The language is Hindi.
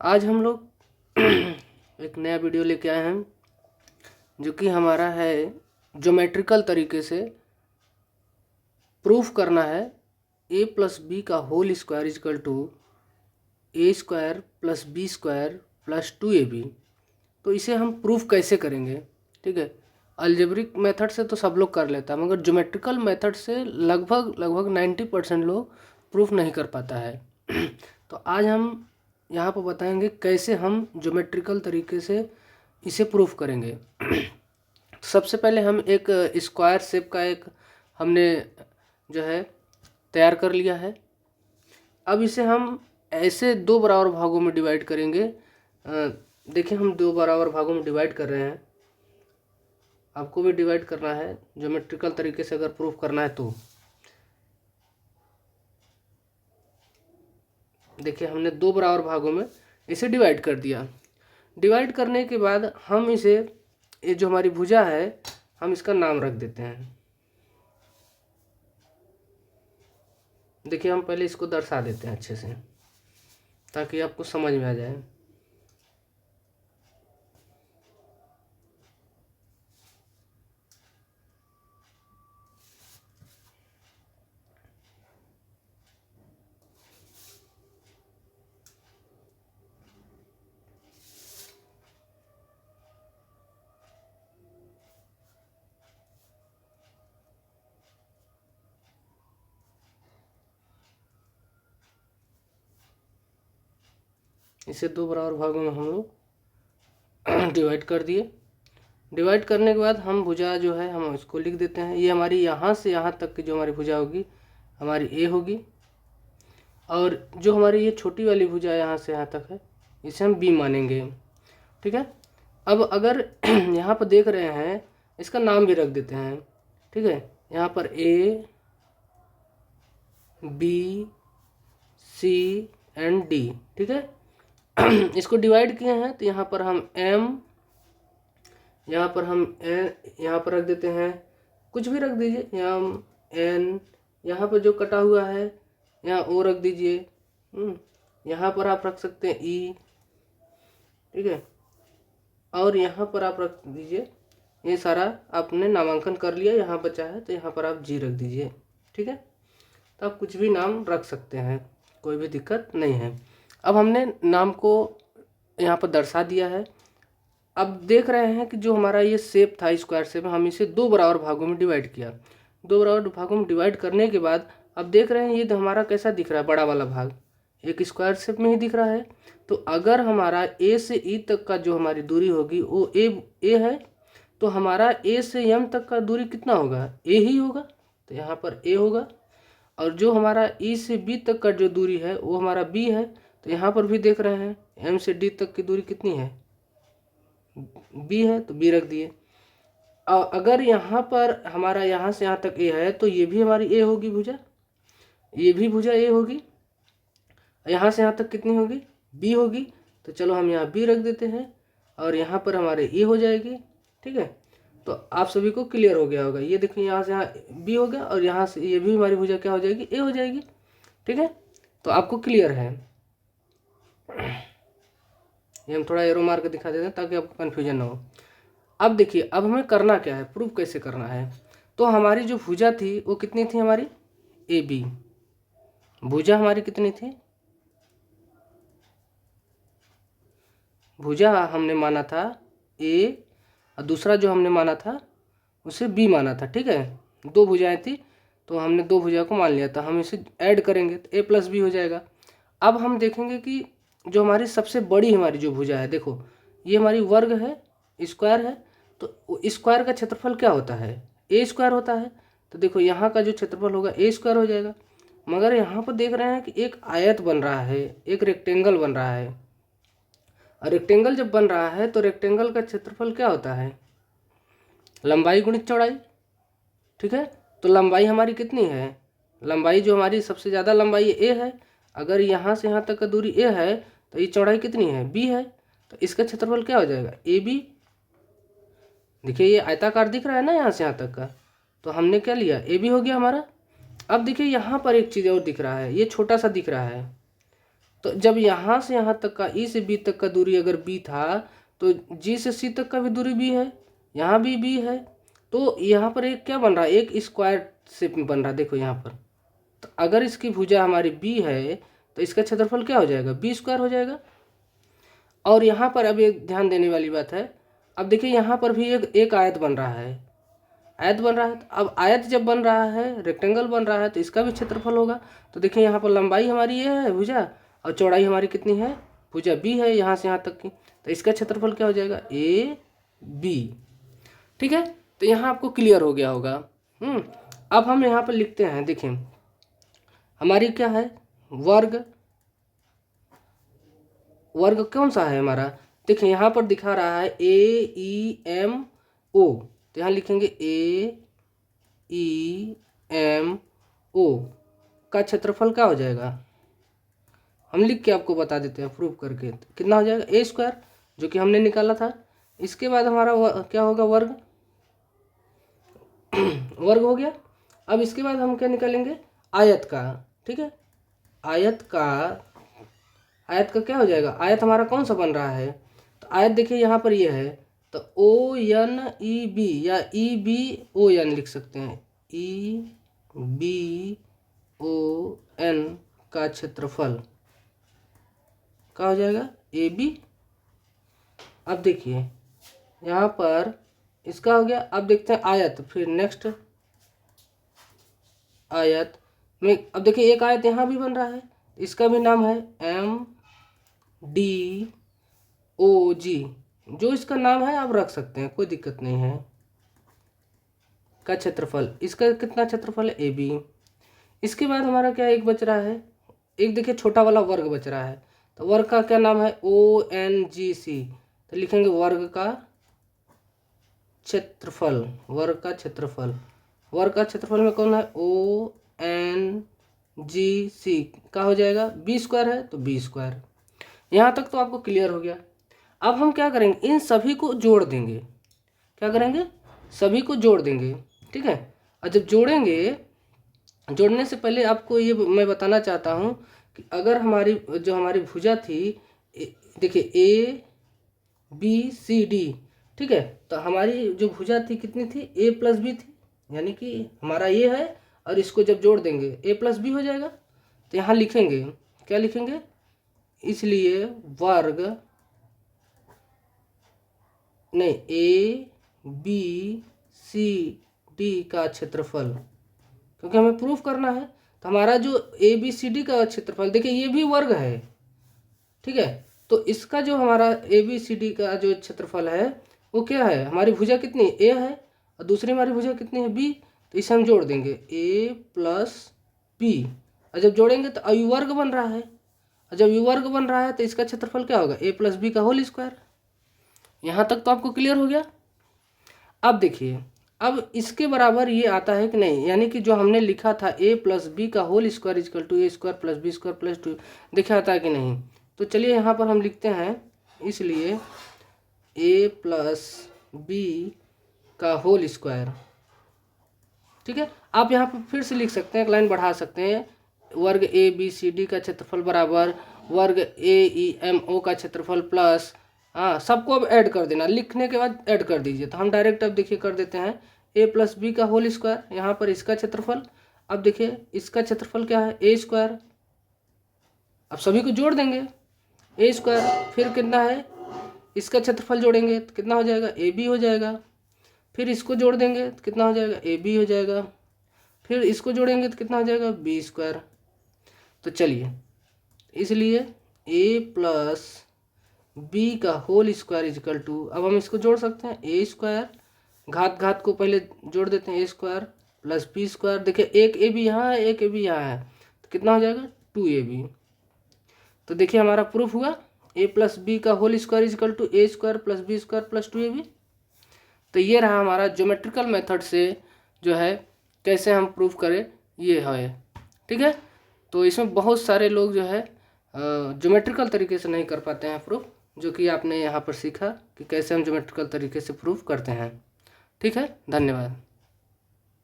आज हम लोग एक नया वीडियो लेके आए हैं जो कि हमारा है ज्योमेट्रिकल तरीके से प्रूफ करना है a प्लस बी का whole square equal to A square plus B square plus 2ab। तो इसे हम प्रूफ कैसे करेंगे? ठीक है, अलजेब्रिक मेथड से तो सब लोग कर लेता है, मगर ज्योमेट्रिकल मेथड से लगभग 90% लोग प्रूफ नहीं कर पाता है। तो आज हम यहाँ पर बताएंगे कैसे हम ज्योमेट्रिकल तरीके से इसे प्रूफ करेंगे। सबसे पहले हम एक स्क्वायर शेप का एक हमने जो है तैयार कर लिया है। अब इसे हम ऐसे दो बराबर भागों में डिवाइड करेंगे। देखिए, हम दो बराबर भागों में डिवाइड कर रहे हैं, आपको भी डिवाइड करना है ज्योमेट्रिकल तरीके से अगर प्रूफ करना है तो। देखिए, हमने दो बराबर भागों में इसे डिवाइड कर दिया। डिवाइड करने के बाद हम इसे, ये जो हमारी भुजा है, हम इसका नाम रख देते हैं। देखिए, हम पहले इसको दर्शा देते हैं अच्छे से ताकि आपको समझ में आ जाए। इसे दो बराबर भागों में हम लोग डिवाइड कर दिए। डिवाइड करने के बाद हम भुजा जो है हम इसको लिख देते हैं। ये हमारी यहाँ से यहाँ तक की जो हमारी भुजा होगी हमारी ए होगी, और जो हमारी ये छोटी वाली भुजा यहाँ से यहाँ तक है इसे हम बी मानेंगे। ठीक है, अब अगर यहाँ पर देख रहे हैं, इसका नाम भी रख देते हैं। ठीक है, यहाँ पर A B C and D. ठीक है, इसको डिवाइड किए हैं तो यहाँ पर हम m, यहाँ पर हम n, यहाँ पर रख देते हैं, कुछ भी रख दीजिए, यहाँ n, यहाँ पर जो कटा हुआ है यहाँ o रख दीजिए। यहाँ पर आप रख सकते हैं e। ठीक है, और यहाँ पर आप रख दीजिए, ये सारा आपने नामांकन कर लिया। यहाँ बचा है तो यहाँ पर आप g रख दीजिए। ठीक है, तो आप कुछ भी नाम रख सकते हैं, कोई भी दिक्कत नहीं है। अब हमने नाम को यहाँ पर दर्शा दिया है। अब देख रहे हैं कि जो हमारा ये शेप था स्क्वायर शेप, हम इसे दो बराबर भागों में डिवाइड किया। दो बराबर भागों में डिवाइड करने के बाद अब देख रहे हैं ये हमारा कैसा दिख रहा है, बड़ा वाला भाग एक स्क्वायर शेप में ही दिख रहा है। तो अगर हमारा ए से ई तक का जो हमारी दूरी होगी वो ए है, तो हमारा ए से एम तक का दूरी कितना होगा, ए ही होगा, तो यहाँ पर ए होगा। और जो हमारा ई से बी तक का जो दूरी है वो हमारा बी है, तो यहाँ पर भी देख रहे हैं एम से डी तक की दूरी कितनी है, बी है, तो बी रख दिए। और अगर यहाँ पर हमारा यहाँ से यहाँ तक ए है तो ये भी हमारी ए होगी भुजा, ये भी भुजा ए होगी। यहाँ से यहाँ तक कितनी होगी, बी होगी, तो चलो हम यहाँ बी रख देते हैं और यहाँ पर हमारे ए हो जाएगी। ठीक है, तो आप सभी को क्लियर हो गया होगा। ये देखिए, यहाँ से यहाँ बी हो गया और यहाँ से ये भी हमारी भुजा क्या हो जाएगी, ए हो जाएगी। ठीक है, तो आपको क्लियर है। ये हम थोड़ा एरो मार के दिखा देते हैं ताकि आपको कन्फ्यूजन ना हो। अब देखिए, अब हमें करना क्या है, प्रूफ कैसे करना है। तो हमारी जो भुजा थी वो कितनी थी, हमारी ए बी भुजा हमारी कितनी थी, भुजा हमने माना था ए और दूसरा जो हमने माना था उसे बी माना था। ठीक है, दो भुजाएं थी तो हमने दो भुजा को मान लिया था। हम इसे ऐड करेंगे तो ए प्लस बी हो जाएगा। अब हम देखेंगे कि जो हमारी सबसे बड़ी हमारी जो भुजा है, देखो ये हमारी वर्ग है, स्क्वायर है, तो स्क्वायर का क्षेत्रफल क्या होता है, ए स्क्वायर होता है। तो देखो यहाँ का जो क्षेत्रफल होगा ए स्क्वायर हो जाएगा। मगर यहाँ पर देख रहे हैं कि एक आयत बन रहा है, एक रेक्टेंगल बन रहा है। और रेक्टेंगल जब बन रहा है तो रेक्टेंगल का क्षेत्रफल क्या होता है, लंबाई गुणित चौड़ाई। ठीक है, तो लंबाई हमारी कितनी है, लंबाई जो हमारी सबसे ज़्यादा लंबाई ए है, अगर यहाँ से यहाँ तक का दूरी ए है तो ये चौड़ाई कितनी है, बी है, तो इसका क्षेत्रफल क्या हो जाएगा, ए बी। देखिए ये आयताकार दिख रहा है ना यहाँ से यहाँ तक का, तो हमने क्या लिया, ए बी हो गया हमारा। अब देखिए यहाँ पर एक चीज़ और दिख रहा है, ये छोटा सा दिख रहा है, तो जब यहाँ से यहाँ तक का ई से बी तक का दूरी अगर बी था तो जी से सी तक का भी दूरी बी है, यहाँ भी बी है। तो यहाँ पर एक क्या बन रहा है, एक स्क्वायर शेप में बन रहा है, देखो यहाँ पर। तो अगर इसकी भुजा हमारी बी है तो इसका क्षेत्रफल क्या हो जाएगा, बी स्क्वायर हो जाएगा। और यहाँ पर अब एक ध्यान देने वाली बात है, अब देखिए यहाँ पर भी एक आयत बन रहा है, आयत बन रहा है। अब आयत जब बन रहा है, रेक्टेंगल बन रहा है, तो इसका भी क्षेत्रफल होगा। तो देखिए यहाँ पर लंबाई हमारी ये है भुजा, और चौड़ाई हमारी कितनी है, भुजा बी है यहाँ से यहाँ तक की, तो इसका क्षेत्रफल क्या हो जाएगा, ए बी। ठीक है, तो यहाँ आपको क्लियर हो गया होगा। अब हम यहाँ पर लिखते हैं, देखिए हमारी क्या है, वर्ग। वर्ग कौन सा है हमारा, देखिए यहाँ पर दिखा रहा है ए ई एम ओ, तो यहाँ लिखेंगे ए ई एम ओ का क्षेत्रफल क्या हो जाएगा, हम लिख के आपको बता देते हैं प्रूफ करके। तो कितना हो जाएगा, ए स्क्वायर, जो कि हमने निकाला था। इसके बाद हमारा क्या होगा, वर्ग। वर्ग हो गया। अब इसके बाद हम क्या निकालेंगे, आयत का। ठीक है, आयत का क्या हो जाएगा, आयत हमारा कौन सा बन रहा है, तो आयत देखिए यहाँ पर ये है, तो ओ एन ई बी या ई बी ओ एन लिख सकते हैं, ई बी ओ एन का क्षेत्रफल क्या हो जाएगा, ए बी। अब देखिए यहाँ पर इसका हो गया। अब देखते हैं आयत, फिर नेक्स्ट आयत में, अब देखिए एक आयत यहाँ भी बन रहा है, इसका भी नाम है एम डी ओ जी, जो इसका नाम है आप रख सकते हैं, कोई दिक्कत नहीं है। का क्षेत्रफल, इसका कितना क्षेत्रफल है, ए बी। इसके बाद हमारा क्या एक बच रहा है, एक देखिए छोटा वाला वर्ग बच रहा है, तो वर्ग का क्या नाम है, ओ एन जी सी, तो लिखेंगे वर्ग का क्षेत्रफल। वर्ग का क्षेत्रफल, वर्ग का क्षेत्रफल में कौन है, ओ एन जी सी का हो जाएगा, बी स्क्वायर है तो बी स्क्वायर। यहाँ तक तो आपको क्लियर हो गया। अब हम क्या करेंगे, इन सभी को जोड़ देंगे। क्या करेंगे, सभी को जोड़ देंगे। ठीक है, और जब जोड़ेंगे, जोड़ने से पहले आपको ये मैं बताना चाहता हूँ कि अगर हमारी जो हमारी भुजा थी, देखिए ए बी सी डी, ठीक है, तो हमारी जो भुजा थी कितनी थी, ए प्लस बी थी, यानी कि हमारा ये है, और इसको जब जोड़ देंगे ए प्लस बी हो जाएगा। तो यहाँ लिखेंगे, क्या लिखेंगे, इसलिए वर्ग नहीं, ए बी सी डी का क्षेत्रफल, क्योंकि हमें प्रूफ करना है, तो हमारा जो ए बी सी डी का क्षेत्रफल, देखिए ये भी वर्ग है। ठीक है, तो इसका जो हमारा ए बी सी डी का जो क्षेत्रफल है वो क्या है, हमारी भुजा कितनी ए है और दूसरी हमारी भुजा कितनी है बी, तो इसे हम जोड़ देंगे ए प्लस बी, और जब जोड़ेंगे तो अयुवर्ग बन रहा है, और जब युवर्ग बन रहा है तो इसका क्षेत्रफल क्या होगा, ए प्लस बी का होल स्क्वायर। यहाँ तक तो आपको क्लियर हो गया। अब देखिए, अब इसके बराबर ये आता है कि नहीं, यानी कि जो हमने लिखा था ए प्लस बी का whole square equal to A square plus B square plus 2, देखा आता है कि नहीं। तो चलिए यहाँ पर हम लिखते हैं, इसलिए ए प्लस बी का होल स्क्वायर। ठीक है, आप यहाँ पर फिर से लिख सकते हैं, एक लाइन बढ़ा सकते हैं, वर्ग ए बी सी डी का क्षेत्रफल बराबर वर्ग ए ई एम ओ का क्षेत्रफल प्लस, हाँ सबको अब ऐड कर देना, लिखने के बाद ऐड कर दीजिए। तो हम डायरेक्ट अब देखिए कर देते हैं ए प्लस बी का होल स्क्वायर, यहाँ पर इसका क्षेत्रफल, अब देखिए इसका क्षेत्रफल क्या है, ए स्क्वायर। अब सभी को जोड़ देंगे, ए स्क्वायर, फिर कितना है, इसका क्षेत्रफल जोड़ेंगे तो कितना हो जाएगा, ए बी हो जाएगा। फिर इसको जोड़ देंगे तो कितना हो जाएगा, ए बी हो जाएगा। फिर इसको जोड़ेंगे तो कितना हो जाएगा, बी स्क्वायर। तो चलिए, इसलिए ए प्लस बी का होल स्क्वायर इजकल टू, अब हम इसको जोड़ सकते हैं, ए स्क्वायर, घात को पहले जोड़ देते हैं, ए स्क्वायर प्लस बी स्क्वायर। देखिए एक ए बी यहाँ है, एक ए बी यहाँ है, तो कितना हो जाएगा, 2ab। तो देखिए हमारा प्रूफ हुआ, ए प्लस बी का whole square equal to A square plus B square plus 2ab। तो ये रहा हमारा ज्योमेट्रिकल मेथड से जो है कैसे हम प्रूफ करें, ये है। ठीक है, तो इसमें बहुत सारे लोग जो है ज्योमेट्रिकल तरीके से नहीं कर पाते हैं प्रूफ, जो कि आपने यहाँ पर सीखा कि कैसे हम ज्योमेट्रिकल तरीके से प्रूफ करते हैं। ठीक है, धन्यवाद।